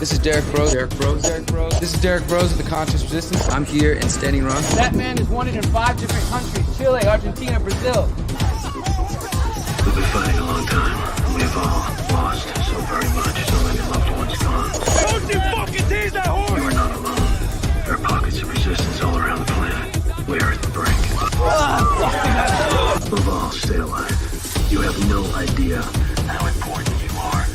This is Derrick Broze. This is Derrick Broze of the Conscious Resistance. I'm here in Standing Rock. That man is wanted in 5 different countries: Chile, Argentina, Brazil. We've been fighting a long time. We've all lost so very much. So many loved ones gone. Don't you fucking tease that horse! You are not alone. There are pockets of resistance all around the planet. We are at the brink. Above all, stay alive. You have no idea how important you are.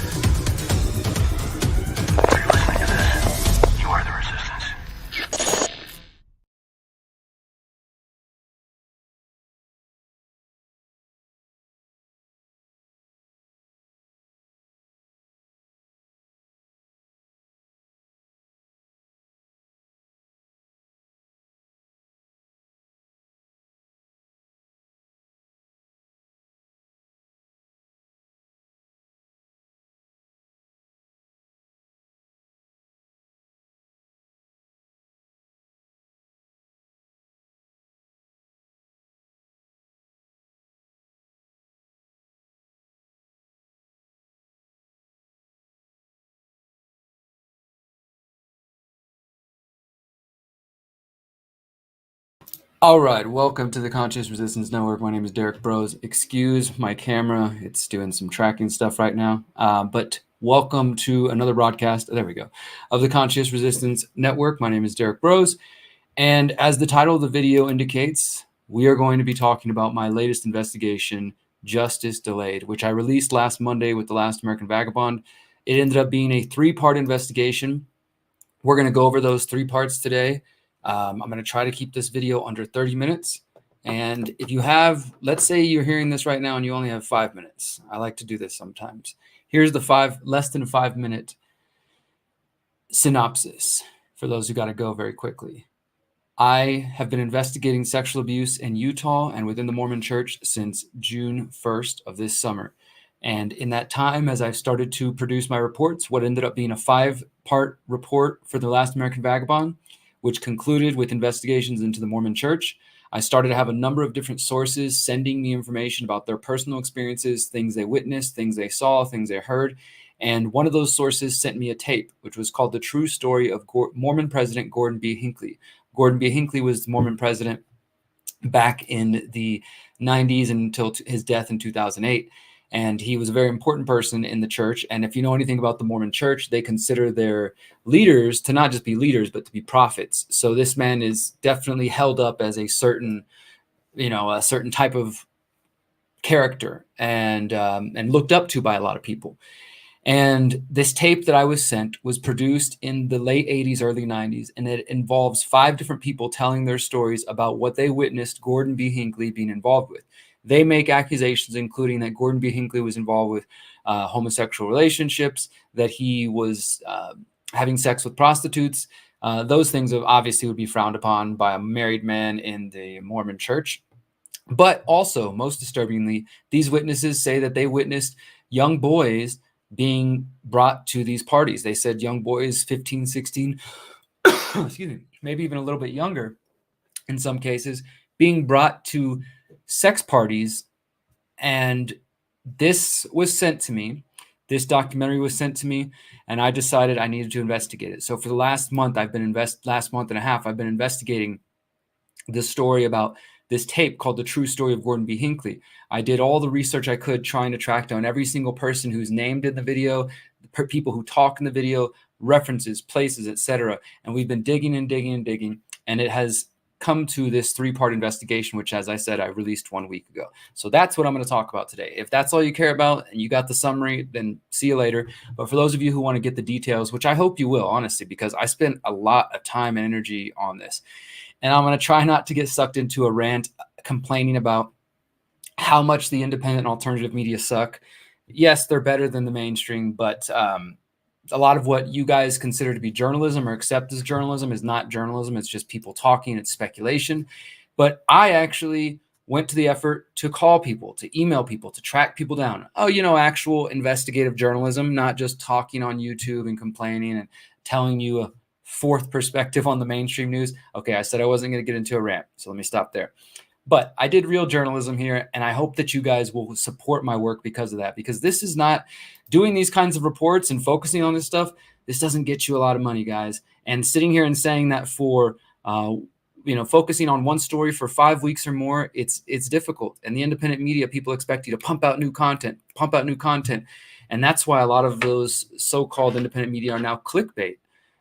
If you're listening to this, you are the resistance. All right, welcome to the Conscious Resistance Network. My name is Derrick Broze. Excuse my camera. It's doing some tracking stuff right now. But welcome to another broadcast, there we go, of the Conscious Resistance Network. My name is Derrick Broze. And as the title of the video indicates, we are going to be talking about my latest investigation, Justice Delayed, which I released last Monday with The Last American Vagabond. It ended up being a 3-part investigation. We're going to go over those 3 parts today. I'm going to try to keep this video under 30 minutes. And if you have, let's say you're hearing this right now and you only have 5 minutes. I like to do this sometimes. Here's the less than 5 minute synopsis for those who got to go very quickly. I have been investigating sexual abuse in Utah and within the Mormon Church since June 1st of this summer. And in that time, as I've started to produce my reports, what ended up being a 5-part report for The Last American Vagabond, which concluded with investigations into the Mormon Church. I started to have a number of different sources sending me information about their personal experiences, things they witnessed, things they saw, things they heard. And one of those sources sent me a tape, which was called The True Story of Mormon President Gordon B. Hinckley. Gordon B. Hinckley was the Mormon president back in the 90s until his death in 2008. And he was a very important person in the church. And if you know anything about the Mormon Church, they consider their leaders to not just be leaders, but to be prophets. So this man is definitely held up as a certain type of character and looked up to by a lot of people. And this tape that I was sent was produced in the late 80s, early 90s, and it involves 5 different people telling their stories about what they witnessed Gordon B. Hinckley being involved with. They make accusations, including that Gordon B. Hinckley was involved with homosexual relationships, that he was having sex with prostitutes. Those things obviously would be frowned upon by a married man in the Mormon Church. But also, most disturbingly, these witnesses say that they witnessed young boys being brought to these parties. They said young boys, 15, 16, excuse me, maybe even a little bit younger in some cases, being brought to sex parties. And this was sent to me. This documentary was sent to me, and I decided I needed to investigate it. So for the last month, last month and a half, I've been investigating this story about this tape called The True Story of Gordon B. Hinckley. I did all the research I could trying to track down every single person who's named in the video, the people who talk in the video, references, places, etc. And we've been digging and digging and digging, and it has come to this 3-part investigation, which, as I said, I released 1 week ago. So that's what I'm going to talk about today. If that's all you care about and you got the summary, then see you later. But for those of you who want to get the details, which I hope you will, honestly, because I spent a lot of time and energy on this, and I'm going to try not to get sucked into a rant complaining about how much the independent and alternative media suck. Yes, they're better than the mainstream, but a lot of what you guys consider to be journalism or accept as journalism is not journalism. It's just people talking. It's speculation. But I actually went to the effort to call people, to email people, to track people down. Oh, actual investigative journalism, not just talking on YouTube and complaining and telling you a 4th perspective on the mainstream news. Okay, I said I wasn't going to get into a rant, so let me stop there. But I did real journalism here, and I hope that you guys will support my work because of that, because this is not doing these kinds of reports and focusing on this stuff. This doesn't get you a lot of money, guys. And sitting here and saying that for, focusing on one story for 5 weeks or more, it's difficult. And the independent media, people expect you to pump out new content. And that's why a lot of those so-called independent media are now clickbait.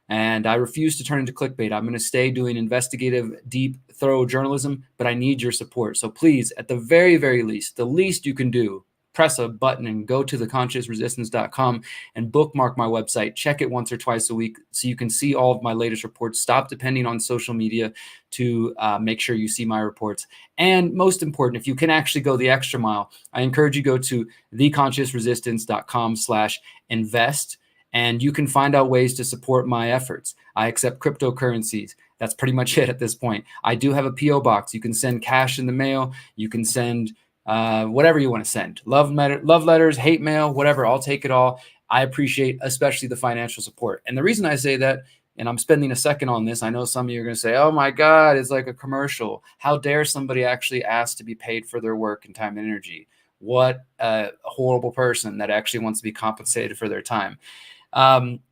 And I refuse to turn into clickbait. I'm going to stay doing investigative, deep, thorough journalism, but I need your support. So please, at the very, very least, the least you can do, press a button and go to theconsciousresistance.com and bookmark my website. Check it once or twice a week so you can see all of my latest reports. Stop depending on social media to make sure you see my reports. And most important, if you can actually go the extra mile, I encourage you to go to theconsciousresistance.com/invest. And you can find out ways to support my efforts. I accept cryptocurrencies. That's pretty much it at this point. I do have a P.O. box. You can send cash in the mail. You can send whatever you want to send. Love letters, hate mail, whatever. I'll take it all. I appreciate especially the financial support. And the reason I say that, and I'm spending a second on this, I know some of you are going to say, oh my God, it's like a commercial. How dare somebody actually ask to be paid for their work and time and energy? What a horrible person that actually wants to be compensated for their time.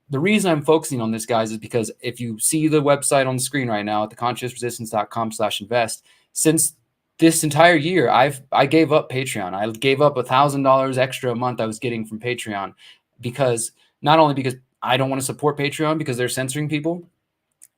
The reason I'm focusing on this, guys, is because if you see the website on the screen right now at theconsciousresistance.com/invest, since this entire year, I gave up Patreon. I gave up $1,000 extra a month I was getting from Patreon, because not only because I don't want to support Patreon because they're censoring people,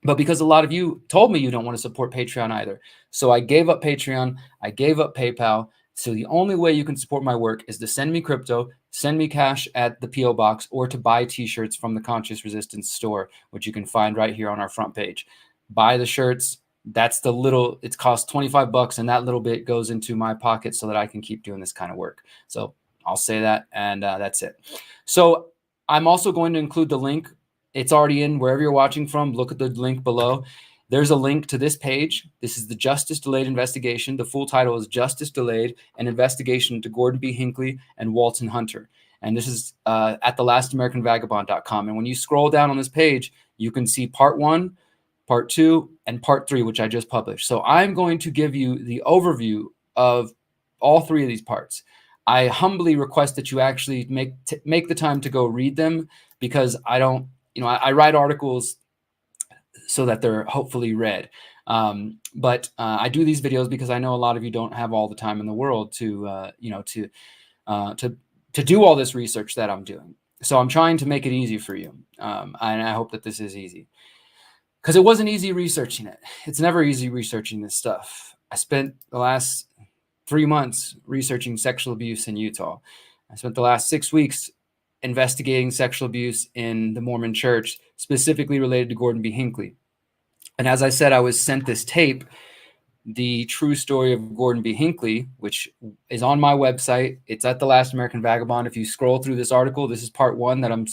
but because a lot of you told me you don't want to support Patreon either. So I gave up Patreon. I gave up PayPal. So the only way you can support my work is to send me crypto, send me cash at the P.O. box, or to buy t-shirts from the Conscious Resistance store, which you can find right here on our front page. Buy the shirts. That's the little, it costs $25, and that little bit goes into my pocket so that I can keep doing this kind of work. So I'll say that, and that's it. So I'm also going to include the link. It's already in wherever you're watching from. Look at the link below. There's a link to this page. This is the Justice Delayed Investigation. The full title is Justice Delayed, an Investigation into Gordon B. Hinckley and Walton Hunter. And this is at thelastamericanvagabond.com. And when you scroll down on this page, you can see part 1, part 2, and part 3, which I just published. So I'm going to give you the overview of all 3 of these parts. I humbly request that you actually make the time to go read them, because I don't, I write articles so that they're hopefully read. But I do these videos because I know a lot of you don't have all the time in the world to do all this research that I'm doing. So I'm trying to make it easy for you. And I hope that this is easy, because it wasn't easy researching it. It's never easy researching this stuff. I spent the last 3 months researching sexual abuse in Utah. I spent the last 6 weeks investigating sexual abuse in the Mormon Church, specifically related to Gordon B. Hinckley. And as I said, I was sent this tape, The True Story of Gordon B. Hinckley, which is on my website. It's at The Last American Vagabond. If you scroll through this article, this is part 1 that I'm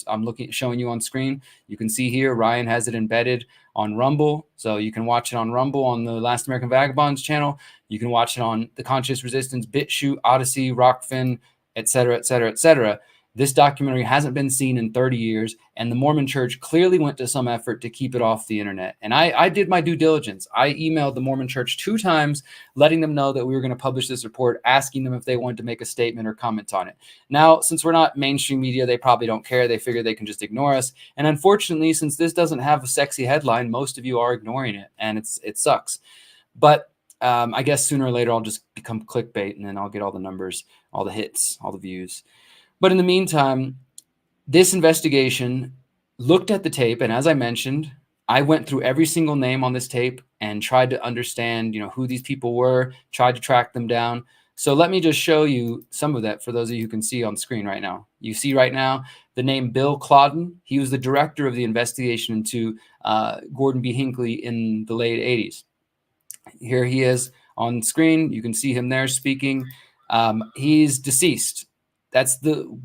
showing you on screen. You can see here, Ryan has it embedded on Rumble. So you can watch it on Rumble on the Last American Vagabonds channel. You can watch it on the Conscious Resistance, BitChute, Odyssey, Rockfin, etc., etc., etc. This documentary hasn't been seen in 30 years, and the Mormon Church clearly went to some effort to keep it off the internet. And I did my due diligence. I emailed the Mormon Church 2 times, letting them know that we were going to publish this report, asking them if they wanted to make a statement or comment on it. Now, since we're not mainstream media, they probably don't care. They figure they can just ignore us. And unfortunately, since this doesn't have a sexy headline, most of you are ignoring it, and it sucks. But I guess sooner or later, I'll just become clickbait, and then I'll get all the numbers, all the hits, all the views. But in the meantime, this investigation looked at the tape, and as I mentioned, I went through every single name on this tape and tried to understand, who these people were, tried to track them down. So let me just show you some of that for those of you who can see on screen right now. You see right now the name Bill Clodden. He was the director of the investigation into Gordon B. Hinckley in the late 80s. Here he is on screen. You can see him there speaking. He's deceased. That's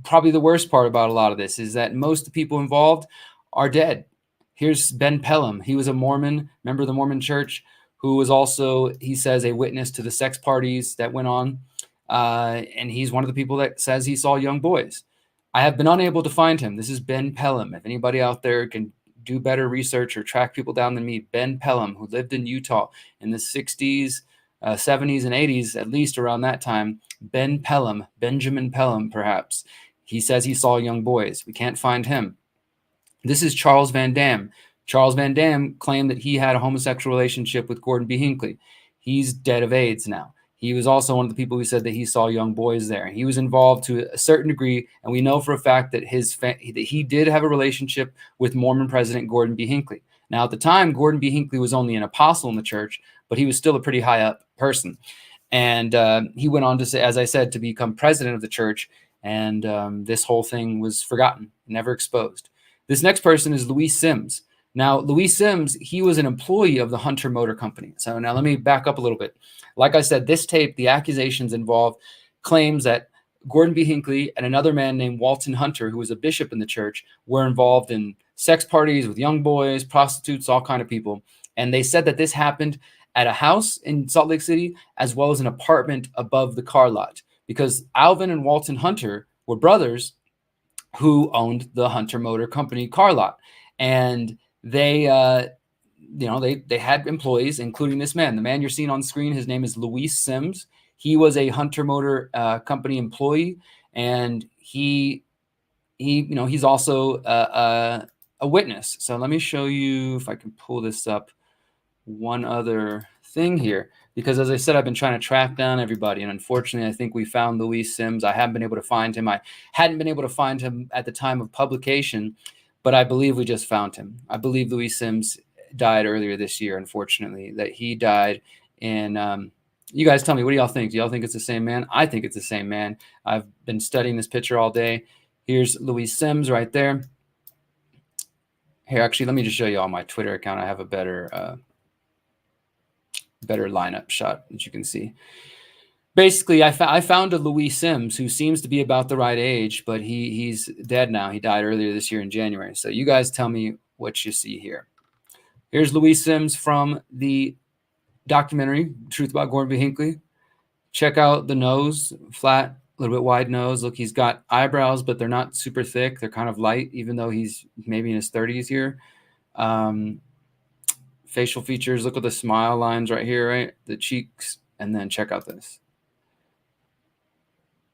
probably the worst part about a lot of this, is that most of the people involved are dead. Here's Ben Pelham. He was a Mormon, member of the Mormon Church, who was also, he says, a witness to the sex parties that went on. And he's one of the people that says he saw young boys. I have been unable to find him. This is Ben Pelham. If anybody out there can do better research or track people down than me, Ben Pelham, who lived in Utah in the 60s, 70s and 80s, at least around that time. Benjamin Pelham, perhaps. He says he saw young boys. We can't find him. This is Charles Van Dam. Charles Van Dam claimed that he had a homosexual relationship with Gordon B. Hinckley. He's dead of AIDS now. He was also one of the people who said that he saw young boys there. He was involved to a certain degree, and we know for a fact that that he did have a relationship with Mormon President Gordon B. Hinckley. Now, at the time, Gordon B. Hinckley was only an apostle in the church, but he was still a pretty high up person. And he went on to say, as I said, to become president of the church, and this whole thing was forgotten, never exposed. This next person is Louis Sims. Now, Louis Sims, he was an employee of the Hunter Motor Company. So now let me back up a little bit. Like I said, this tape, the accusations involve claims that Gordon B. Hinckley and another man named Walton Hunter, who was a bishop in the church, were involved in sex parties with young boys, prostitutes, all kind of people. And they said that this happened at a house in Salt Lake City, as well as an apartment above the car lot, because Alvin and Walton Hunter were brothers who owned the Hunter Motor Company car lot. And they had employees, including this man. The man you're seeing on screen, his name is Louis Sims. He was a Hunter Motor Company employee, and he's also a witness. So let me show you, if I can pull this up, one other thing here, because as I said, I've been trying to track down everybody, and unfortunately, I think we found Louis Sims. I haven't been able to find him. I hadn't been able to find him at the time of publication, but I believe we just found him. I believe Louis Sims died earlier this year, unfortunately, that he died in, you guys tell me, what do y'all think? Do y'all think it's the same man? I think it's the same man. I've been studying this picture all day. Here's Louis Sims right there. Here, actually, let me just show you all my Twitter account. I have a better lineup shot that you can see. Basically, I found a Louis Sims who seems to be about the right age, but he's dead now. He died earlier this year in January. So you guys tell me what you see here. Here's Louis Sims from the documentary, Truth About Gordon B. Hinckley. Check out the nose, flat, a little bit wide nose. Look, he's got eyebrows, but they're not super thick. They're kind of light, even though he's maybe in his 30s here. Facial features, look at the smile lines right here, right? The cheeks, and then check out this.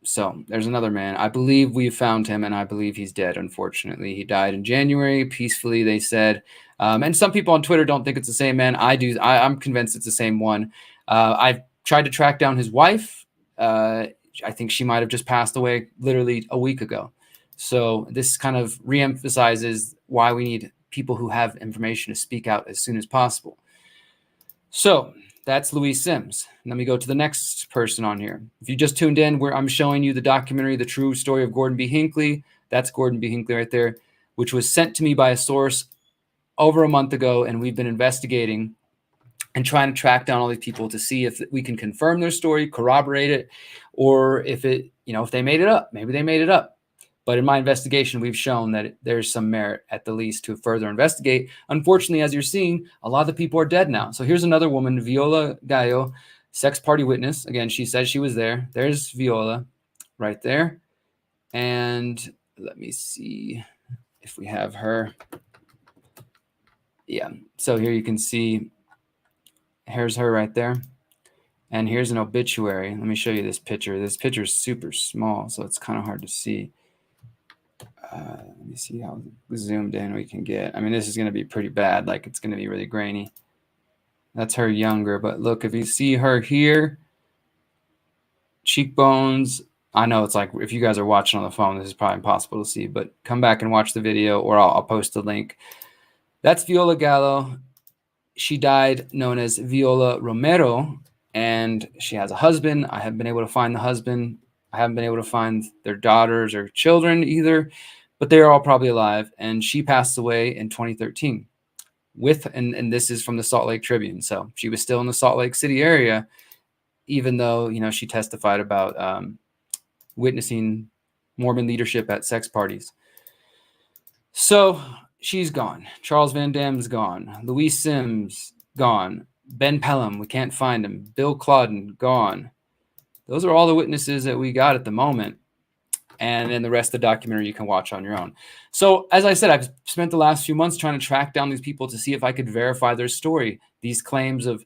So there's another man. I believe we found him, and I believe he's dead, unfortunately. He died in January, peacefully, they said. And some people on Twitter don't think it's the same man. I do. I'm convinced it's the same one. I've tried to track down his wife. I think she might have just passed away literally a week ago. So this kind of reemphasizes why we need people who have information to speak out as soon as possible. So that's Louis Sims. Let me go to the next person on here. If you just tuned in, I'm showing you the documentary, The True Story of Gordon B. Hinckley. That's Gordon B. Hinckley right there, which was sent to me by a source over a month ago, and we've been investigating and trying to track down all these people to see if we can confirm their story, corroborate it, or if they made it up. Maybe they made it up. But in my investigation, we've shown that there's some merit, at the least, to further investigate. Unfortunately, as you're seeing, a lot of the people are dead now. So here's another woman, Viola Gallo, sex party witness. Again, she says she was there. There's Viola right there. And let me see if we have her. Yeah. So here you can see, here's her right there. And here's an obituary. Let me show you this picture. This picture is super small, so it's kind of hard to see. Let me see how zoomed in we can get. I mean, this is going to be pretty bad. Like, it's going to be really grainy. That's her younger. But look, if you see her here, cheekbones. I know it's like, if you guys are watching on the phone, this is probably impossible to see. But come back and watch the video, or I'll post the link. That's Viola Gallo. She died known as Viola Romero, and she has a husband. I haven't been able to find the husband. I haven't been able to find their daughters or children either, but they're all probably alive. And she passed away in 2013 and this is from the Salt Lake Tribune. So she was still in the Salt Lake City area, even though, she testified about witnessing Mormon leadership at sex parties. So she's gone. Charles Van Dam's gone. Louis Sims, gone. Ben Pelham, we can't find him. Bill Claudin, gone. Those are all the witnesses that we got at the moment. And then the rest of the documentary you can watch on your own. So as I said, I've spent the last few months trying to track down these people to see if I could verify their story. These claims of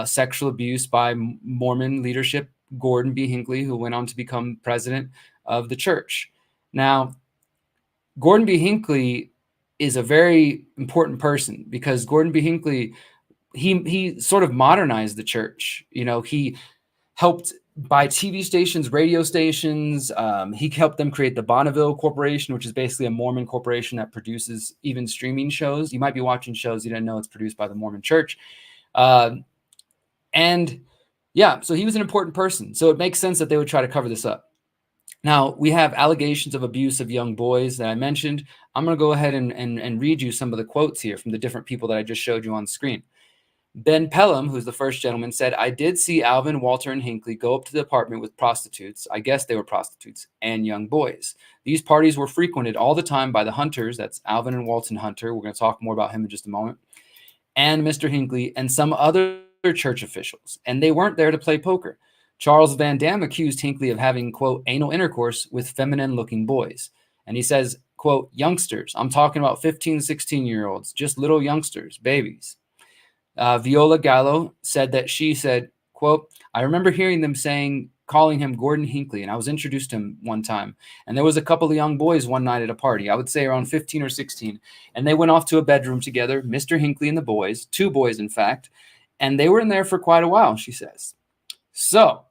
sexual abuse by Mormon leadership, Gordon B. Hinckley, who went on to become president of the church. Now, Gordon B. Hinckley is a very important person because Gordon B. Hinckley, he sort of modernized the church. He helped buy TV stations, radio stations. He helped them create the Bonneville Corporation, which is basically a Mormon corporation that produces even streaming shows. You might be watching shows you didn't know it's produced by the Mormon Church. And yeah, so he was an important person. So it makes sense that they would try to cover this up. Now, we have allegations of abuse of young boys that I mentioned. I'm going to go ahead and read you some of the quotes here from the different people that I just showed you on screen. Ben Pelham, who's the first gentleman, said, "I did see Alvin, Walter, and Hinckley go up to the apartment with prostitutes. I guess they were prostitutes and young boys. These parties were frequented all the time by the Hunters." That's Alvin and Walton Hunter. We're going to talk more about him in just a moment. "And Mr. Hinckley and some other church officials. And they weren't there to play poker. Charles Van Dam accused Hinckley of having, quote, anal intercourse with feminine-looking boys." And he says, quote, "youngsters. I'm talking about 15, 16-year-olds, just little youngsters, babies." Viola Gallo said that she said, quote, "I remember hearing them calling him Gordon Hinckley, and I was introduced to him one time. And there was a couple of young boys one night at a party, I would say around 15 or 16, and they went off to a bedroom together, Mr. Hinckley and the boys, 2 boys, in fact, and they were in there for quite a while," she says. So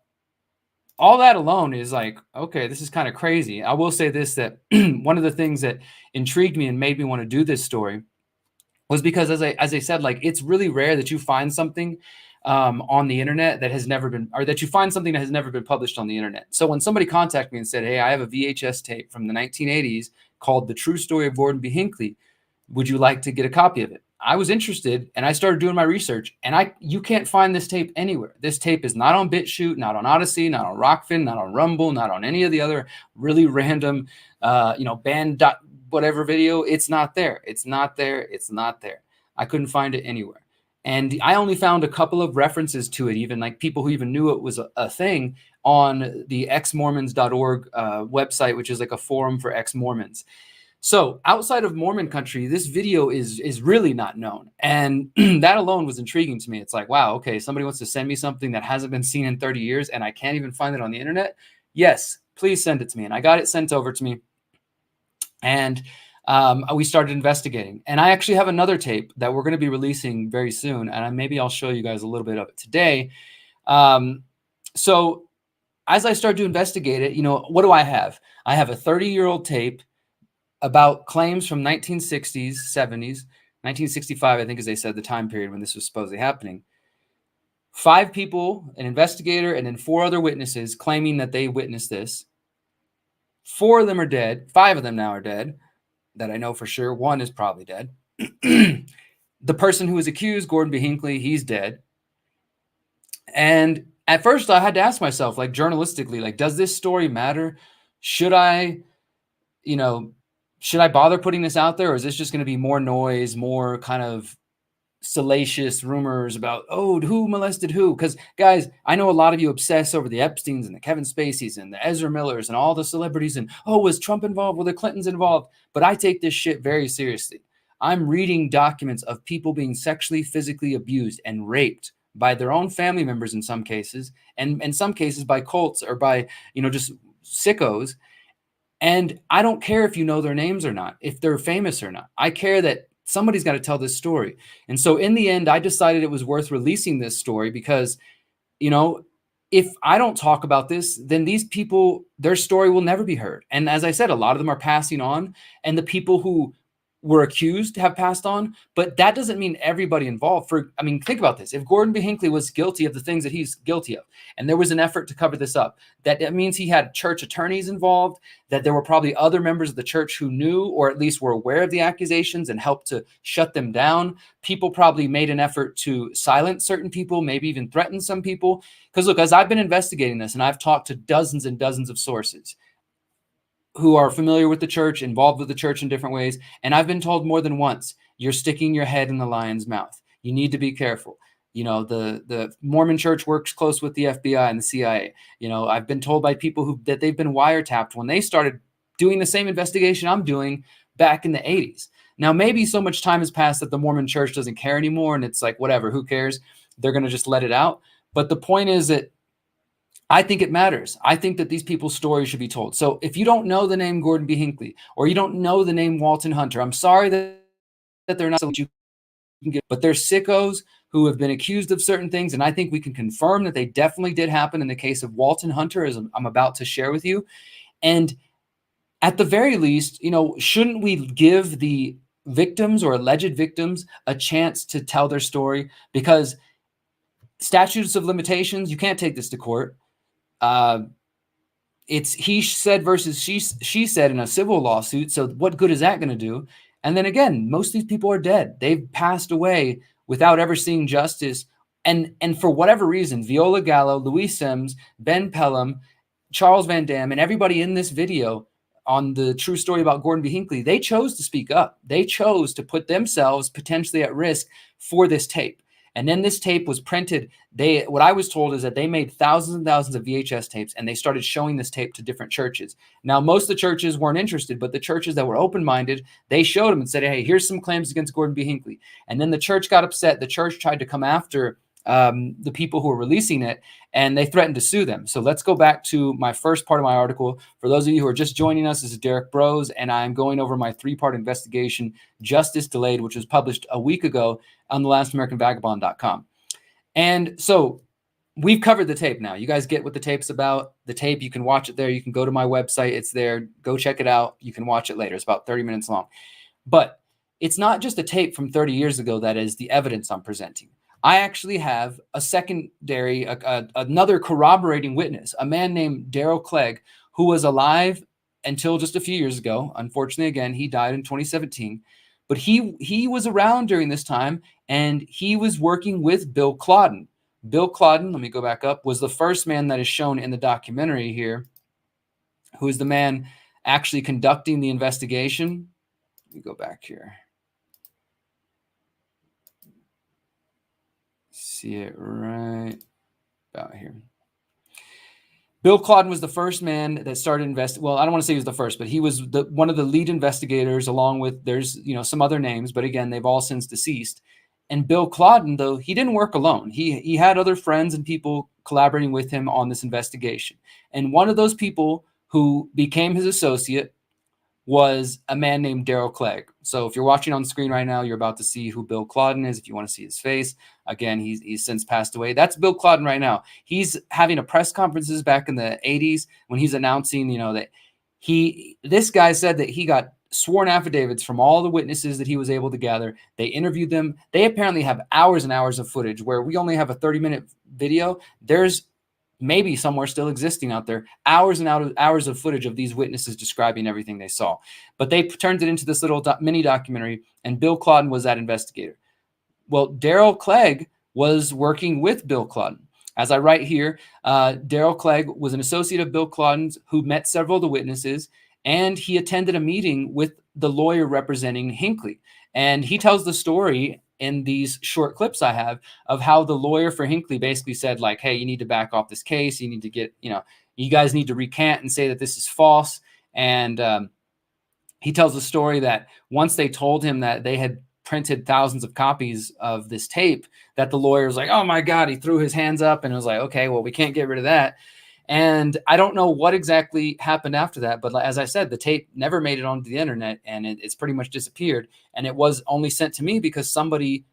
all that alone is like, okay, this is kind of crazy. I will say this, that one of the things that intrigued me and made me want to do this story was because, as I said, like, it's really rare that you find something on the internet that has never been, or that you find something that has never been published on the internet. So when somebody contacted me and said, "Hey, I have a VHS tape from the 1980s called The True Story of Gordon B. Hinckley. Would you like to get a copy of it?" I was interested, and I started doing my research, and you can't find this tape anywhere. This tape is not on BitChute, not on Odyssey, not on Rockfin, not on Rumble, not on any of the other really random, band whatever video. It's not there. It's not there. It's not there. I couldn't find it anywhere. And I only found a couple of references to it, even like people who even knew it was a thing, on the xmormons.org website, which is like a forum for ex-Mormons. So outside of Mormon country, this video is really not known. And that alone was intriguing to me. It's like, wow, okay, somebody wants to send me something that hasn't been seen in 30 years and I can't even find it on the internet. Yes, please send it to me. And I got it sent over to me. And we started investigating. And I actually have another tape that we're going to be releasing very soon. And maybe I'll show you guys a little bit of it today. So as I started to investigate it, what do I have? I have a 30-year-old tape about claims from 1960s, 70s, 1965, I think, as they said, the time period when this was supposedly happening. 5 people, an investigator, and then 4 other witnesses claiming that they witnessed this. 4 of them are dead. 5 of them now are dead, that I know for sure. 1 is probably dead. The person who was accused, Gordon B. Hinckley, he's dead. And at first I had to ask myself, like, journalistically, like, does this story matter? Should I bother putting this out there, or is this just going to be more noise, more kind of salacious rumors about, oh, who molested who? Because, guys, I know a lot of you obsess over the Epsteins and the Kevin Spaceys and the Ezra Millers and all the celebrities and, oh, was Trump involved? Were the Clintons involved? But I take this shit very seriously. I'm reading documents of people being sexually, physically abused and raped by their own family members in some cases, and in some cases by cults or by, just sickos. And I don't care if you know their names or not, if they're famous or not. I care that somebody's got to tell this story. And so in the end, I decided it was worth releasing this story because, if I don't talk about this, then these people, their story will never be heard. And as I said, a lot of them are passing on, and the people who were accused have passed on, but that doesn't mean everybody involved. Think about this. If Gordon B. Hinckley was guilty of the things that he's guilty of, and there was an effort to cover this up, that means he had church attorneys involved, that there were probably other members of the church who knew, or at least were aware of the accusations and helped to shut them down. People probably made an effort to silence certain people, maybe even threaten some people. Because look, as I've been investigating this, and I've talked to dozens and dozens of sources who are familiar with the church, involved with the church in different ways. And I've been told more than once, you're sticking your head in the lion's mouth. You need to be careful. The Mormon Church works close with the FBI and the CIA. I've been told by people that they've been wiretapped when they started doing the same investigation I'm doing back in the 80s. Now, maybe so much time has passed that the Mormon Church doesn't care anymore. And it's like, whatever, who cares? they're going to just let it out. But the point is that I think it matters. I think that these people's stories should be told. So if you don't know the name Gordon B. Hinckley, or you don't know the name Walton Hunter, I'm sorry that they're not so you can get, but they're sickos who have been accused of certain things. And I think we can confirm that they definitely did happen in the case of Walton Hunter, as I'm about to share with you. And at the very least, shouldn't we give the victims or alleged victims a chance to tell their story? Because statutes of limitations, you can't take this to court. It's he said versus she said in a civil lawsuit. So what good is that going to do? And then again, most of these people are dead. They've passed away without ever seeing justice. And for whatever reason, Viola Gallo, Louis Sims, Ben Pelham, Charles Van Dam, and everybody in this video on the true story about Gordon B. Hinckley, they chose to speak up. They chose to put themselves potentially at risk for this tape. And then this tape was printed. What I was told is that they made thousands and thousands of VHS tapes, and they started showing this tape to different churches. Now, most of the churches weren't interested, but the churches that were open-minded, they showed them and said, hey, here's some claims against Gordon B. Hinckley. And then the church got upset. The church tried to come after the people who were releasing it, and they threatened to sue them. So let's go back to my first part of my article. For those of you who are just joining us, this is Derrick Broze, and I'm going over my 3-part investigation, Justice Delayed, which was published a week ago on thelastamericanvagabond.com. And so we've covered the tape now. You guys get what the tape's about. The tape, you can watch it there. You can go to my website. It's there. Go check it out. You can watch it later. It's about 30 minutes long. But it's not just a tape from 30 years ago that is the evidence I'm presenting. I actually have a secondary, another corroborating witness, a man named Darrell Clegg, who was alive until just a few years ago. Unfortunately, again, he died in 2017. But he was around during this time, and he was working with Bill Clodden. Bill Clodden, let me go back up, was the first man that is shown in the documentary here, who is the man actually conducting the investigation. Let me go back here. See it right about here. Bill Clodden was the first man that started well, I don't want to say he was the first, but he was one of the lead investigators, along with there's some other names, but again, they've all since deceased. And Bill Clodden, though, he didn't work alone. He had other friends and people collaborating with him on this investigation. And one of those people who became his associate was a man named Darrell Clegg. So if you're watching on screen right now, you're about to see who Bill Clodden is. If you want to see his face, again, he's since passed away. That's Bill Clodden right now. He's having a press conferences back in the 80s when he's announcing, that this guy said that he got sworn affidavits from all the witnesses that he was able to gather. They interviewed them. They apparently have hours and hours of footage where we only have a 30-minute video. There's maybe somewhere still existing out there, hours and hours of footage of these witnesses describing everything they saw. But they turned it into this little mini documentary, and Bill Clodden was that investigator. Well, Darrell Clegg was working with Bill Clodden. As I write here, Darrell Clegg was an associate of Bill Clodden's who met several of the witnesses, and he attended a meeting with the lawyer representing Hinckley. And he tells the story in these short clips I have of how the lawyer for Hinckley basically said, like, hey, you need to back off this case. You need to get, you guys need to recant and say that this is false. And he tells the story that once they told him that they had printed thousands of copies of this tape, that the lawyer was like, oh my God, he threw his hands up and was like, okay, well, we can't get rid of that. And I don't know what exactly happened after that. But as I said, the tape never made it onto the internet, and it's pretty much disappeared. And it was only sent to me because somebody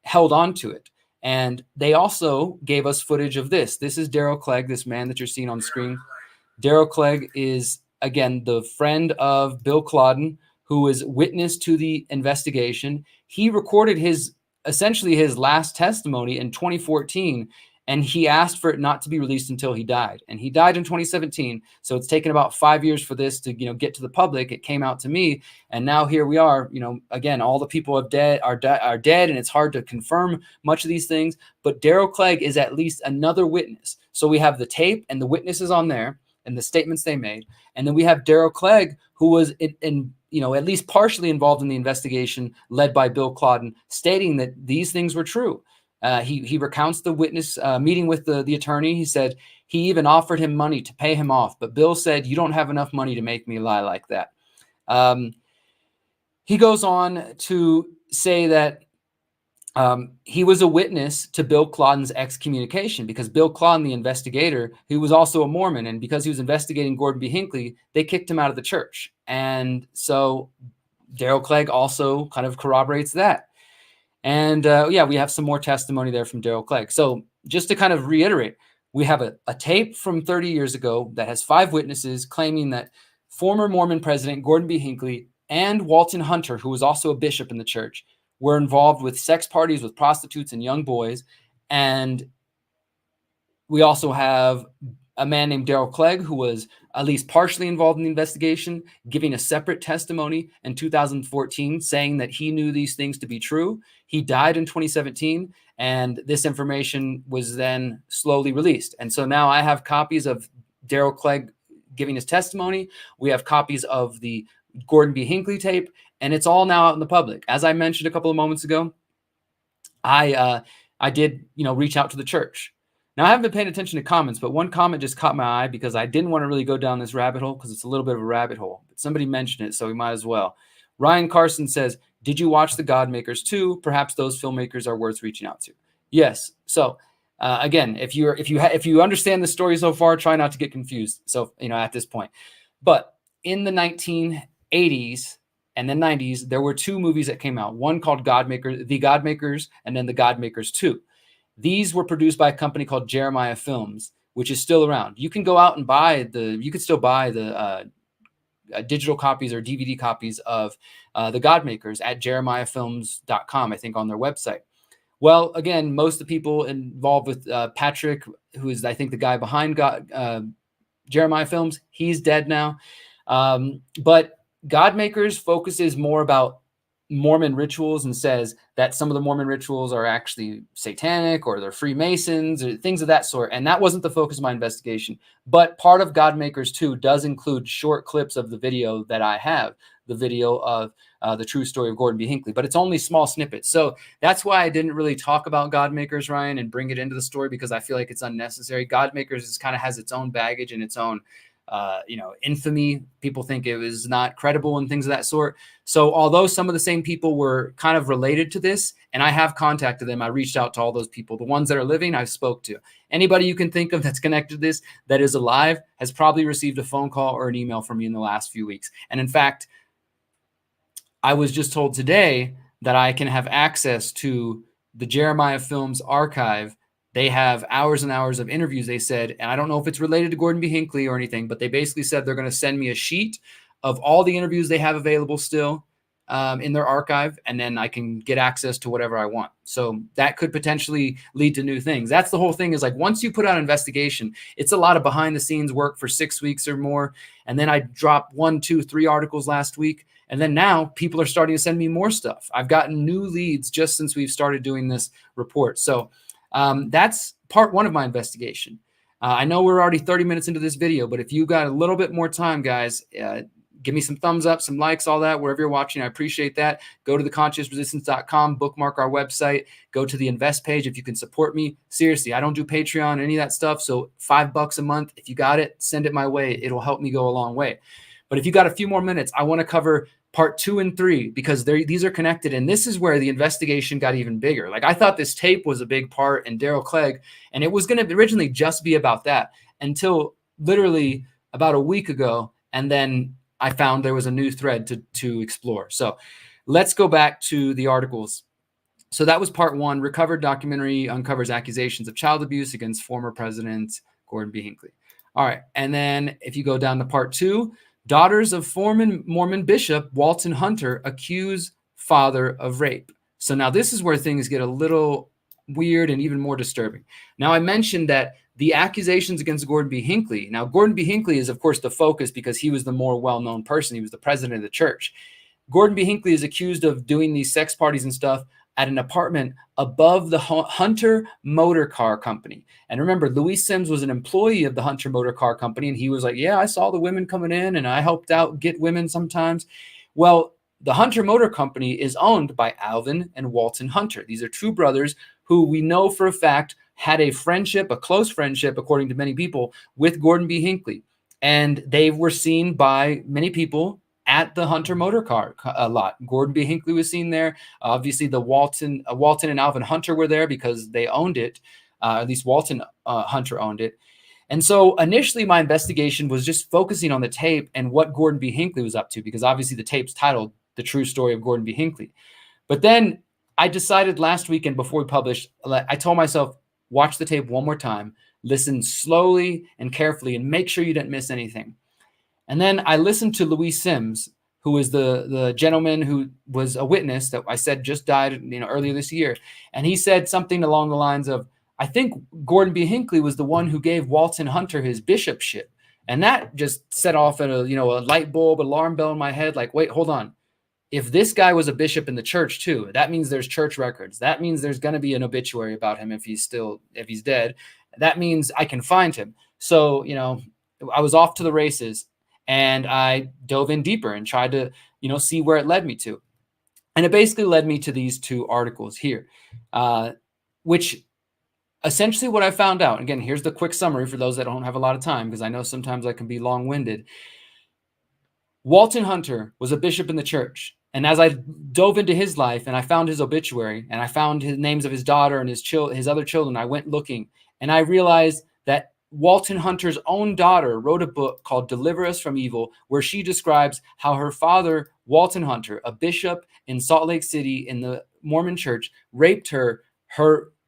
held on to it. And they also gave us footage of this. This is Darrell Clegg, this man that you're seeing on screen. Darrell Clegg is, again, the friend of Bill Clodden, who was witness to the investigation. He recorded essentially his last testimony in 2014. And he asked for it not to be released until he died. And he died in 2017. So it's taken about 5 years for this to, get to the public. It came out to me. And now here we are, again, all the people are dead, and it's hard to confirm much of these things. But Darrell Clegg is at least another witness. So we have the tape and the witnesses on there and the statements they made. And then we have Darrell Clegg, who was in at least partially involved in the investigation led by Bill Clodden, stating that these things were true. He recounts the witness meeting with the attorney. He said he even offered him money to pay him off, but Bill said, you don't have enough money to make me lie like that. He goes on to say that He was a witness to Bill Cloden's excommunication because Bill Cloden, the investigator, he was also a Mormon, and because he was investigating Gordon B. Hinckley, they kicked him out of the church. And so Darrell Clegg also kind of corroborates that. And yeah, we have some more testimony there from Darrell Clegg. So just to kind of reiterate, we have a tape from 30 years ago that has 5 witnesses claiming that former Mormon president Gordon B. Hinckley and Walton Hunter, who was also a bishop in the church, were involved with sex parties with prostitutes and young boys. And we also have a man named Darrell Clegg, who was at least partially involved in the investigation, giving a separate testimony in 2014, saying that he knew these things to be true. He died in 2017, and this information was then slowly released. And so now I have copies of Darrell Clegg giving his testimony. We have copies of the Gordon B. Hinckley tape, and it's all now out in the public. As I mentioned a couple of moments ago, I did, reach out to the church. Now, I haven't been paying attention to comments, but one comment just caught my eye because I didn't want to really go down this rabbit hole because it's a little bit of a rabbit hole. But somebody mentioned it, so we might as well. Ryan Carson says, "Did you watch The Godmakers 2? Perhaps those filmmakers are worth reaching out to." Yes. So again, if you understand the story so far, try not to get confused. So at this point, but in the 1980s and the 90s, there were 2 movies that came out. One called The Godmakers, and then The Godmakers 2. These were produced by a company called Jeremiah Films, which is still around. You can go out and you can still buy the digital copies or DVD copies of The Godmakers at jeremiahfilms.com, I think, on their website. Well, again, most of the people involved with Patrick, who is, I think, the guy behind Jeremiah Films, he's dead now. But Godmakers focuses more about Mormon rituals and says that some of the Mormon rituals are actually satanic or they're Freemasons or things of that sort. And that wasn't the focus of my investigation. But part of Godmakers 2 does include short clips of the video that I have, the video of the true story of Gordon B. Hinckley, but it's only small snippets. So that's why I didn't really talk about Godmakers, Ryan, and bring it into the story because I feel like it's unnecessary. Godmakers kind of has its own baggage and its own infamy. People think it was not credible and things of that sort. So although some of the same people were kind of related to this, and I have contacted them, I reached out to all those people. The ones that are living, I've spoke to. Anybody you can think of that's connected to this that is alive has probably received a phone call or an email from me in the last few weeks. And in fact, I was just told today that I can have access to the Jeremiah Films archive. They have hours and hours of interviews, they said, and I don't know if it's related to Gordon B. Hinckley or anything, but they basically said they're going to send me a sheet of all the interviews they have available still in their archive, and then I can get access to whatever I want. So that could potentially lead to new things. That's the whole thing, is like once you put out an investigation, it's a lot of behind the scenes work for 6 weeks or more. And then I dropped 1, 2, 3 articles last week. And then now people are starting to send me more stuff. I've gotten new leads just since we've started doing this report. So that's part 1 of my investigation. I know we're already 30 minutes into this video, but if you got a little bit more time, guys, give me some thumbs up, some likes, all that, wherever you're watching. I appreciate that. Go to theconsciousresistance.com, bookmark our website, go to the invest page if you can support me. Seriously, I don't do Patreon, any of that stuff. So $5 a month, if you got it, send it my way. It'll help me go a long way. But if you got a few more minutes, I want to cover part 2 and 3 because these are connected. And this is where the investigation got even bigger. Like I thought this tape was a big part and Darrell Clegg, and it was going to originally just be about that until literally about a week ago. And then I found there was a new thread to explore. So let's go back to the articles. So that was part 1. Recovered documentary uncovers accusations of child abuse against former President Gordon B. Hinckley. All right. And then if you go down to part 2, daughters of former Mormon Bishop Walton Hunter accuse father of rape. So now this is where things get a little weird and even more disturbing. Now I mentioned that the accusations against Gordon B. Hinckley. Now, Gordon B. Hinckley is, of course, the focus because he was the more well-known person. He was the president of the church. Gordon B. Hinckley is accused of doing these sex parties and stuff at an apartment above the Hunter Motor Car Company. And remember, Louis Sims was an employee of the Hunter Motor Car Company, and he was like, yeah, I saw the women coming in, and I helped out get women sometimes. Well, the Hunter Motor Company is owned by Alvin and Walton Hunter. These are 2 brothers who we know for a fact had a friendship, a close friendship, according to many people, with Gordon B. Hinckley. And they were seen by many people at the Hunter Motor Car lot. Gordon B. Hinckley was seen there. Obviously, the Walton and Alvin Hunter were there because they owned it. At least Walton Hunter owned it. And so initially my investigation was just focusing on the tape and what Gordon B. Hinckley was up to, because obviously the tape's titled The True Story of Gordon B. Hinckley. But then I decided last weekend before we published, I told myself, watch the tape one more time, listen slowly and carefully, and make sure you didn't miss anything. And then I listened to Louis Sims, who is the gentleman who was a witness that I said just died, earlier this year. And he said something along the lines of, I think Gordon B. Hinckley was the one who gave Walton Hunter his bishopship. And that just set off a light bulb, alarm bell in my head. Like, wait, hold on. If this guy was a bishop in the church too, that means there's church records. That means there's going to be an obituary about him if he's dead. That means I can find him. So, I was off to the races, and I dove in deeper and tried to, see where it led me to. And it basically led me to these two articles here, which essentially what I found out, again, here's the quick summary for those that don't have a lot of time, because I know sometimes I can be long-winded. Walton Hunter was a bishop in the church. And as I dove into his life and I found his obituary and I found his names of his daughter and his other children, I went looking and I realized that Walton Hunter's own daughter wrote a book called Deliver Us from Evil, where she describes how her father, Walton Hunter, a bishop in Salt Lake City in the Mormon Church, raped her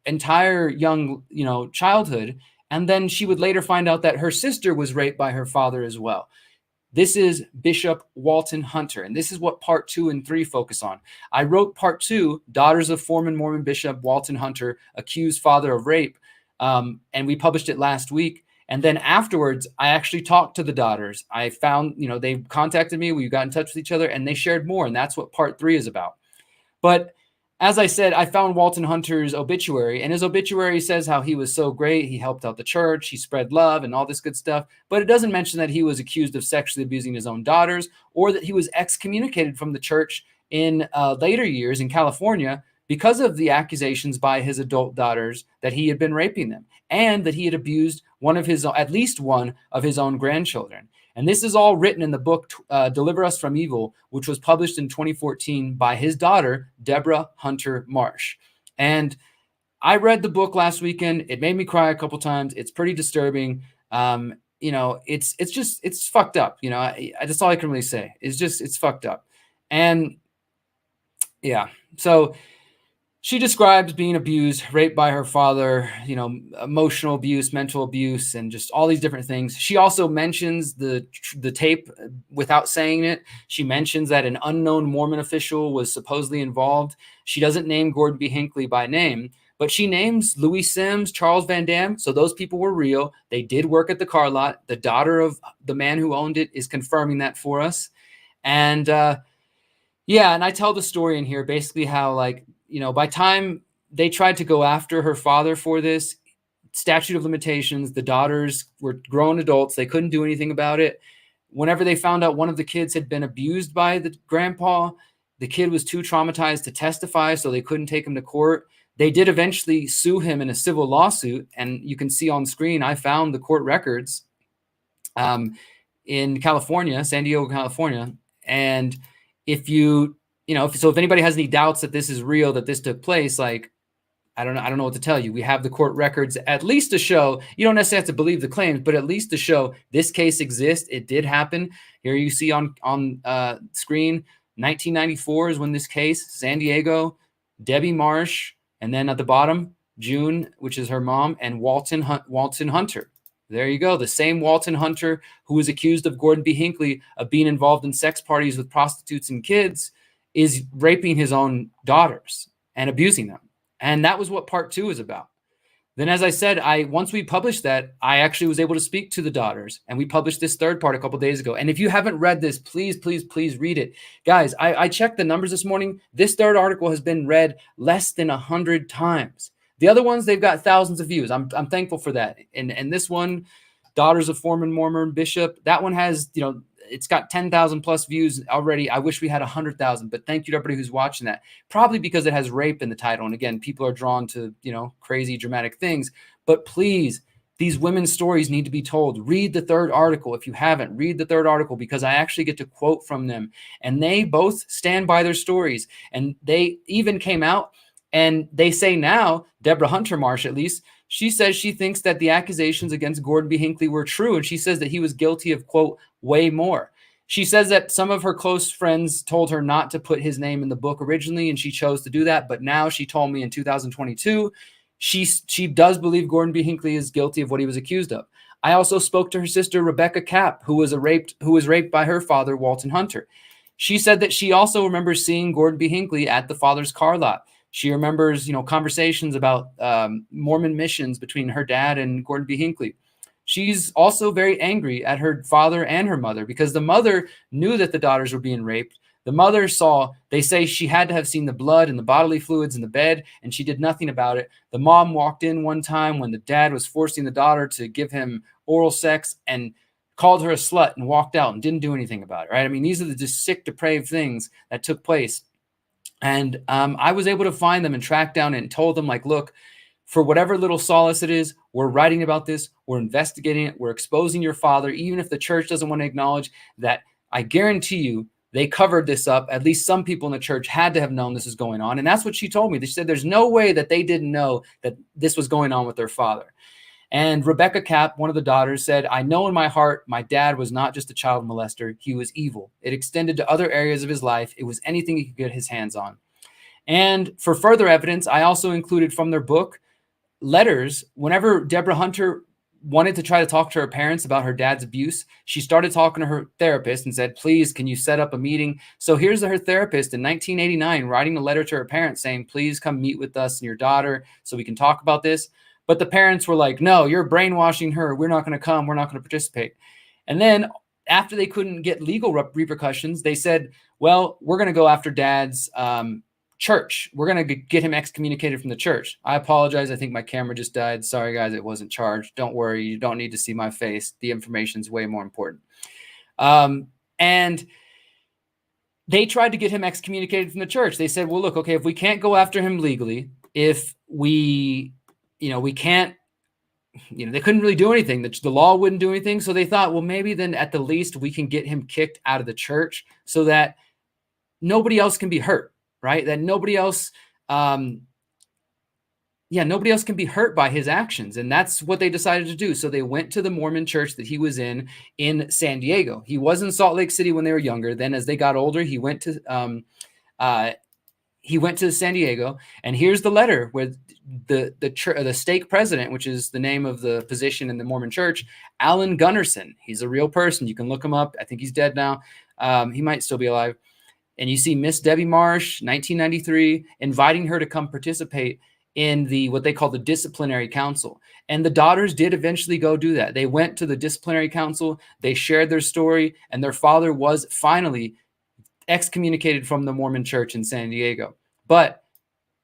entire young, childhood. And then she would later find out that her sister was raped by her father as well. This is Bishop Walton Hunter, and this is what part 2 and 3 focus on. I wrote part 2, Daughters of former Mormon Bishop Walton Hunter, accused father of rape, and we published it last week. And then afterwards, I actually talked to the daughters. I found, they contacted me, we got in touch with each other, and they shared more, and that's what part 3 is about. But as I said, I found Walton Hunter's obituary, and his obituary says how he was so great. He helped out the church. He spread love and all this good stuff. But it doesn't mention that he was accused of sexually abusing his own daughters, or that he was excommunicated from the church in later years in California because of the accusations by his adult daughters that he had been raping them and that he had abused at least one of his own grandchildren. And this is all written in the book, Deliver Us from Evil, which was published in 2014 by his daughter, Deborah Hunter Marsh. And I read the book last weekend. It made me cry a couple times. It's pretty disturbing. It's fucked up. That's all I can really say. It's fucked up. And yeah, so she describes being abused, raped by her father, emotional abuse, mental abuse, and just all these different things. She also mentions the tape without saying it. She mentions that an unknown Mormon official was supposedly involved. She doesn't name Gordon B. Hinckley by name, but she names Louis Sims, Charles Van Dam. So those people were real. They did work at the car lot. The daughter of the man who owned it is confirming that for us. And and I tell the story in here basically how, by time they tried to go after her father for this, statute of limitations, the daughters were grown adults. They couldn't do anything about it. Whenever they found out one of the kids had been abused by the grandpa, the kid was too traumatized to testify, so they couldn't take him to court. They did eventually sue him in a civil lawsuit, and you can see on screen, I found the court records in California, San Diego, California. And if anybody has any doubts that this is real, that this took place, I don't know what to tell you. We have the court records, at least to show, you don't necessarily have to believe the claims, but at least to show this case exists. It did happen. Here you see on screen, 1994 is when this case, San Diego, Debbie Marsh, and then at the bottom, June, which is her mom, and Walton Hunter. There you go. The same Walton Hunter who was accused of Gordon B. Hinckley of being involved in sex parties with prostitutes and kids is raping his own daughters and abusing them. And that was what part 2 is about. Then, as I said, once we published that, I actually was able to speak to the daughters, and we published this third part a couple days ago. And if you haven't read this, please, please, please read it. Guys, I checked the numbers this morning. This third article has been read less than 100 times. The other ones, they've got thousands of views. I'm thankful for that. And this one, Daughters of Former Mormon Bishop, that one has, it's got 10,000 plus views already. I wish we had 100,000, but thank you to everybody who's watching that. Probably because it has rape in the title. And again, people are drawn to, crazy dramatic things. But please, These women's stories need to be told. Read the third article. If you haven't, read the third article, because I actually get to quote from them, and they both stand by their stories. And they even came out and they say now, Deborah Hunter Marsh, at least, she says she thinks that the accusations against Gordon B. Hinckley were true. And she says that he was guilty of, quote, way more. She says that some of her close friends told her not to put his name in the book originally, and she chose to do that. But now she told me in 2022, she does believe Gordon B. Hinckley is guilty of what he was accused of. I also spoke to her sister, Rebecca Capp, who was raped by her father, Walton Hunter. She said that she also remembers seeing Gordon B. Hinckley at the father's car lot. She remembers, conversations about Mormon missions between her dad and Gordon B. Hinckley. She's also very angry at her father and her mother, because the mother knew that the daughters were being raped. The mother they say she had to have seen the blood and the bodily fluids in the bed, and she did nothing about it. The mom walked in one time when the dad was forcing the daughter to give him oral sex and called her a slut and walked out and didn't do anything about it, right? I mean, these are the just sick, depraved things that took place. And I was able to find them and track down and told them, like, look, for whatever little solace it is, we're writing about this, we're investigating it, we're exposing your father, even if the church doesn't want to acknowledge that. I guarantee you, they covered this up. At least some people in the church had to have known this was going on. And that's what she told me. She said there's no way that they didn't know that this was going on with their father. And Rebecca Capp, one of the daughters, said, I know in my heart my dad was not just a child molester. He was evil. It extended to other areas of his life. It was anything he could get his hands on. And for further evidence, I also included from their book letters. Whenever Deborah Hunter wanted to try to talk to her parents about her dad's abuse, she started talking to her therapist and said, please, can you set up a meeting? So here's her therapist in 1989 writing a letter to her parents saying, please come meet with us and your daughter so we can talk about this. But the parents were like, no, you're brainwashing her. We're not going to come. We're not going to participate. And then after they couldn't get legal repercussions, they said, well, we're going to go after dad's church. We're going to get him excommunicated from the church. I apologize. I think my camera just died. Sorry, guys. It wasn't charged. Don't worry. You don't need to see my face. The information is way more important. And they tried to get him excommunicated from the church. They said, well, look, okay, if we can't go after him legally, if we can't, they couldn't really do anything. The law wouldn't do anything. So they thought, well, maybe then at the least we can get him kicked out of the church so that nobody else can be hurt. Right? That nobody else can be hurt by his actions. And that's what they decided to do. So they went to the Mormon church that he was in San Diego. He was in Salt Lake City when they were younger. Then as they got older, he went to San Diego. And here's the letter where the stake president, which is the name of the position in the Mormon church, Alan Gunnarsson. He's a real person. You can look him up. I think he's dead now. He might still be alive. And you see Miss Debbie Marsh, 1993, inviting her to come participate in what they call the disciplinary council. And the daughters did eventually go do that. They went to the disciplinary council, they shared their story, and their father was finally excommunicated from the Mormon church in San Diego. But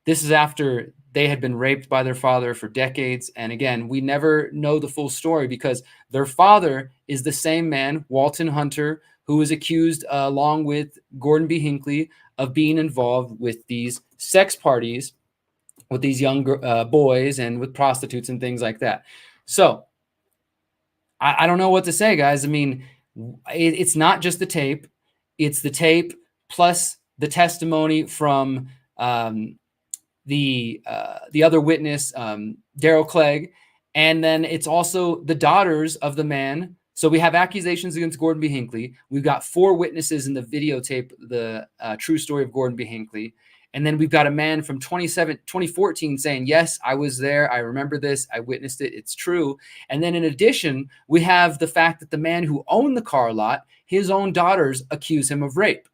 this is after they had been raped by their father for decades. And again, we never know the full story because their father is the same man, Walton Hunter, who was accused, along with Gordon B. Hinckley, of being involved with these sex parties with these young boys and with prostitutes and things like that. So I don't know what to say, guys. I mean, it's not just the tape. It's the tape plus the testimony from the other witness, Darrell Clegg. And then it's also the daughters of the man. So we have accusations against Gordon B. Hinckley. We've got 4 witnesses in the videotape, the true story of Gordon B. Hinckley. And then we've got a man from 2014 saying, yes, I was there. I remember this. I witnessed it. It's true. And then in addition, we have the fact that the man who owned the car lot, his own daughters accuse him of rape.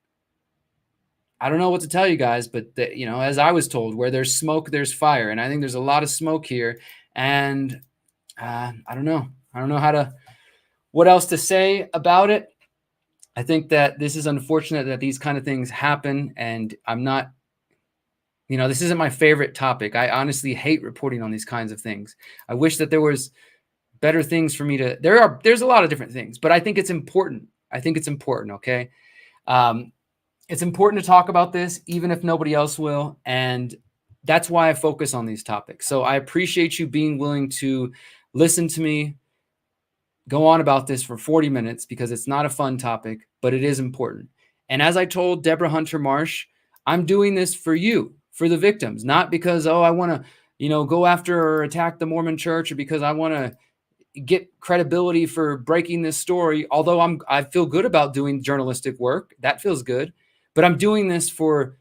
I don't know what to tell you guys, but as I was told, where there's smoke, there's fire. And I think there's a lot of smoke here. And I don't know. I don't know what else to say about it. I think that this is unfortunate that these kind of things happen. And I'm not, this isn't my favorite topic. I honestly hate reporting on these kinds of things. I wish that there was better things for me to, there's a lot of different things, but I think it's important. Okay. It's important to talk about this, even if nobody else will. And that's why I focus on these topics. So I appreciate you being willing to listen to me go on about this for 40 minutes because it's not a fun topic, but it is important. And as I told Deborah Hunter Marsh, I'm doing this for you, for the victims, not because, I want to, go after or attack the Mormon Church, or because I want to get credibility for breaking this story. Although I feel good about doing journalistic work. That feels good. But I'm doing this for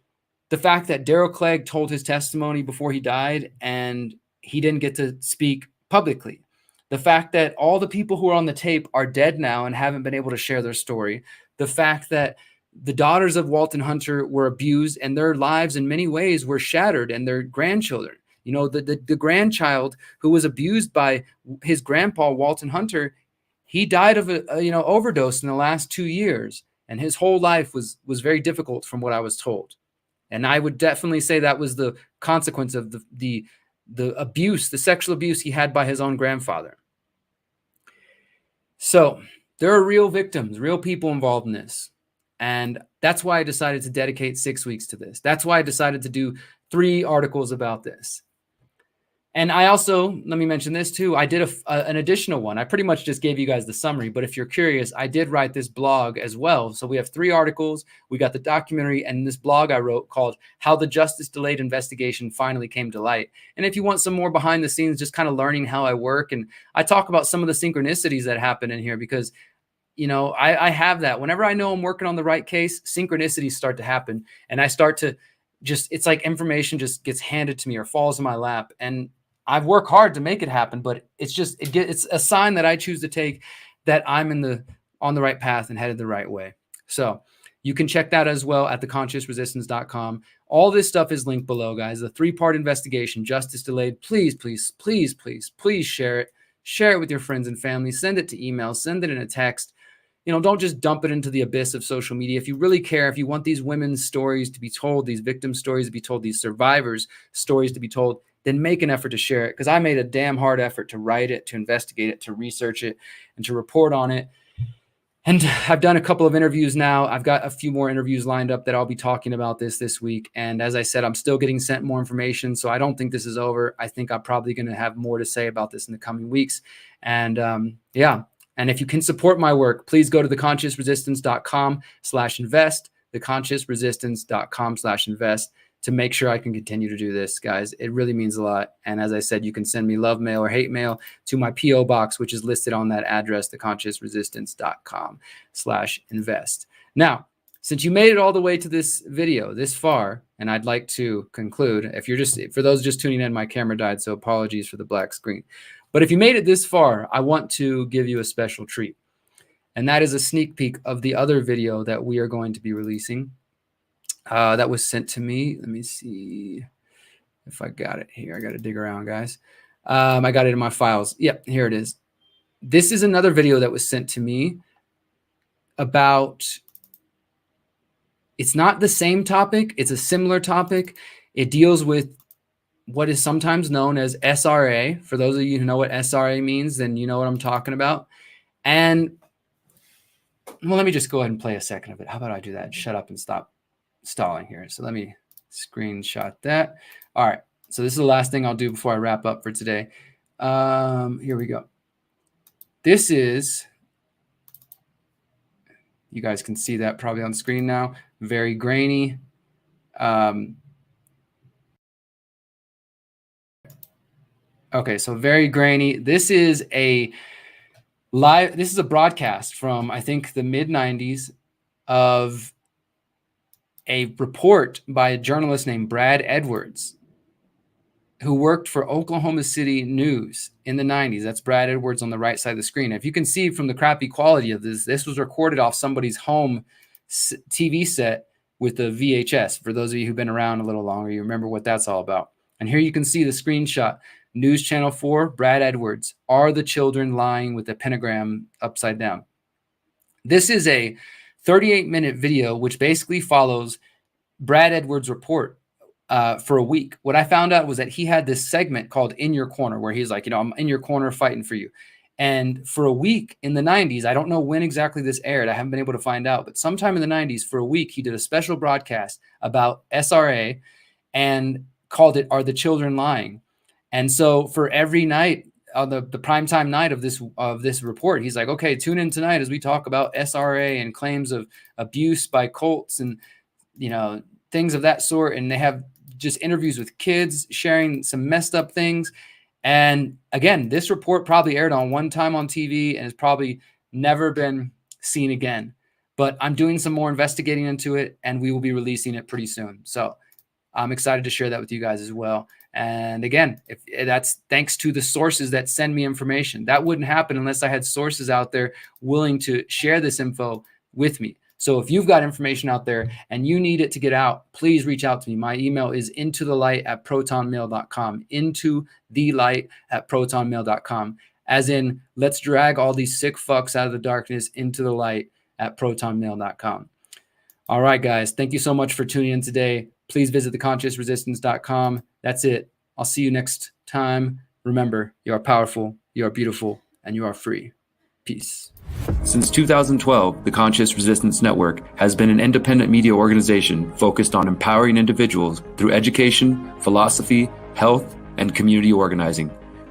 the fact that Daryl Clegg told his testimony before he died and he didn't get to speak publicly. The fact that all the people who are on the tape are dead now and haven't been able to share their story. The fact that the daughters of Walton Hunter were abused and their lives in many ways were shattered, and their grandchildren. The grandchild who was abused by his grandpa, Walton Hunter, he died of a overdose in the last 2 years. And his whole life was very difficult from what I was told. And I would definitely say that was the consequence of the abuse, the sexual abuse he had by his own grandfather. So there are real victims, real people involved in this. And that's why I decided to dedicate 6 weeks to this. That's why I decided to do 3 articles about this. And I also, let me mention this too, I did an additional one. I pretty much just gave you guys the summary, but if you're curious, I did write this blog as well. So we have 3 articles. We got the documentary and this blog I wrote called How the Justice Delayed Investigation Finally Came to Light. And if you want some more behind the scenes, just kind of learning how I work, and I talk about some of the synchronicities that happen in here, because I have that. Whenever I know I'm working on the right case, synchronicities start to happen, and I start to it's like information just gets handed to me or falls in my lap. And I've worked hard to make it happen, but it's a sign that I choose to take, that I'm on the right path and headed the right way. So you can check that as well at theconsciousresistance.com. All this stuff is linked below, guys. The 3-part investigation, Justice Delayed. Please, please, please, please, please share it. Share it with your friends and family. Send it to email. Send it in a text. Don't just dump it into the abyss of social media. If you really care, if you want these women's stories to be told, these victim stories to be told, these survivors' stories to be told, then make an effort to share it, because I made a damn hard effort to write it, to investigate it, to research it, and to report on it. And I've done a couple of interviews now. I've got a few more interviews lined up that I'll be talking about this week. And as I said, I'm still getting sent more information, so I don't think this is over. I think I'm probably going to have more to say about this in the coming weeks. And yeah. And if you can support my work, please go to theconsciousresistance.com/invest, theconsciousresistance.com/invest, to make sure I can continue to do this, guys. It really means a lot. And as I said, you can send me love mail or hate mail to my P.O. box, which is listed on that address, theconsciousresistance.com/invest. Now, since you made it all the way to this video this far, and I'd like to conclude, for those just tuning in, my camera died, so apologies for the black screen. But if you made it this far, I want to give you a special treat. And that is a sneak peek of the other video that we are going to be releasing. That was sent to me. Let me see if I got it here. I got to dig around, guys. I got it in my files. Yep, here it is. This is another video that was sent to me about, it's not the same topic. It's a similar topic. It deals with what is sometimes known as SRA. For those of you who know what SRA means, then you know what I'm talking about. And, well, let me just go ahead and play a second of it. How about I do that? Shut up and stop stalling here. So let me screenshot that. All right. So this is the last thing I'll do before I wrap up for today. Here we go. This is, you guys can see that probably on screen now. Very grainy. Okay, so very grainy. This is a broadcast from, I think, the mid-90s of a report by a journalist named Brad Edwards, who worked for Oklahoma City News in the 90s. That's Brad Edwards on the right side of the screen. If you can see from the crappy quality of this was recorded off somebody's home TV set with a VHS. For those of you who've been around a little longer, you remember what that's all about. And here you can see the screenshot. News Channel 4, Brad Edwards. Are the children lying with a pentagram upside down? This is a 38-minute video, which basically follows Brad Edwards' report for a week. What I found out was that he had this segment called In Your Corner, where he's like, I'm in your corner fighting for you. And for a week in the 90s, I don't know when exactly this aired. I haven't been able to find out. But sometime in the 90s, for a week, he did a special broadcast about SRA and called it Are the Children Lying? And so for every night, on the primetime night of this report, he's like, okay, tune in tonight as we talk about SRA and claims of abuse by cults and, you know, things of that sort. And they have just interviews with kids sharing some messed up things. And again, this report probably aired on one time on TV and has probably never been seen again. But I'm doing some more investigating into it, and we will be releasing it pretty soon. So I'm excited to share that with you guys as well. And again, if that's thanks to the sources that send me information. That wouldn't happen unless I had sources out there willing to share this info with me. So if you've got information out there and you need it to get out, please reach out to me. My email is intothelight@protonmail.com, intothelight@protonmail.com, as in let's drag all these sick fucks out of the darkness into the light at protonmail.com. All right, guys. Thank you so much for tuning in today. Please visit theconsciousresistance.com. That's it. I'll see you next time. Remember, you are powerful, you are beautiful, and you are free. Peace. Since 2012, the Conscious Resistance Network has been an independent media organization focused on empowering individuals through education, philosophy, health, and community organizing.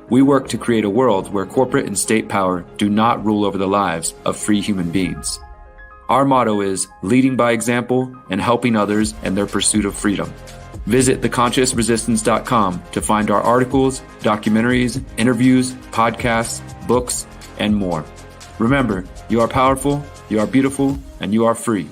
We work to create a world where corporate and state power do not rule over the lives of free human beings. Our motto is leading by example and helping others in their pursuit of freedom. Visit theconsciousresistance.com to find our articles, documentaries, interviews, podcasts, books, and more. Remember, you are powerful, you are beautiful, and you are free.